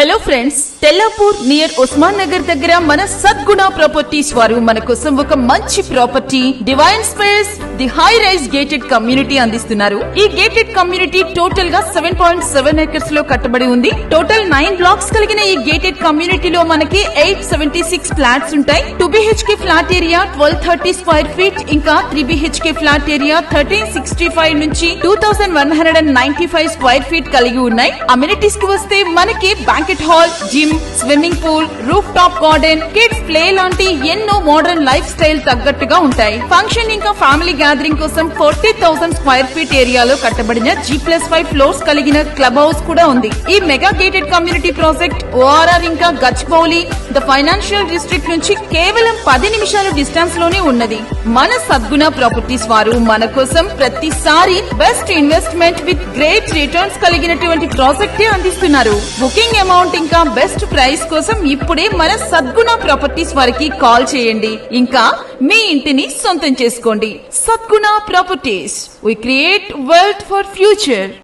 Hello friends, Tellapur near Osman Nagar దగ్గర మన Sadguna properties వారు మన కోసం ఒక మంచి property divine space the high rise gated community అందిస్తున్నారు. ఈ గేటెడ్ కమ్యూనిటీ టోటల్ గా 7.7 ఎకర్స్ లో కట్టబడి ఉంది. టోటల్ 9 బ్లాక్స్ కలిగిన ఈ గేటెడ్ కమ్యూనిటీలో మనకి 876 ఫ్లాట్స్ ఉంటాయి. 2 BHK flat area 1230 square feet, ఇంకా 3 BHK ఫ్లాట్ ఏరియా 1365 నుంచి 2195 స్క్వేర్ ఫీట్ కలిగి ఉన్నాయి. అమ్యూనిటీస్ కి వస్తే మనకి banquet hall, gym, swimming pool, roof top garden, kids play లాంటి ఎన్నో మోడర్న్ లైఫ్ స్టైల్ తగ్గట్టుగా ఉంటాయి. ఫంక్షన్ ఇంకా ఫ్యామిలీ గ్యాదరింగ్ కోసం 40,000 స్క్వేర్ ఫీట్ ఏరియాలో కట్టబడిన G+5 ఫ్లోర్స్ కలిగిన క్లబ్ హౌస్ కూడా ఉంది. ఈ mega gated community project ORR ఇంకా గచ్చిబౌలి ద ఫైనాన్షియల్ డిస్ట్రిక్ట్ నుంచి కేవలం 10 నిమిషాల డిస్టెన్స్ లోనే ఉన్నది. మన సద్గుణ ప్రాపర్టీస్ వారు మన కోసం ప్రతిసారి best investment with great returns కలిగినటువంటి ప్రాజెక్టే అందిస్తున్నారు. బుకింగ్ అమౌంట్ ఇంకా బెస్ట్ ప్రైస్ కోసం ఇప్పుడే మన సద్గుణ ప్రాపర్టీస్ వారికి కాల్ చేయండి. ఇంకా మీ ఇంటిని సొంతం చేసుకోండి. Sadguna properties, we create wealth for future.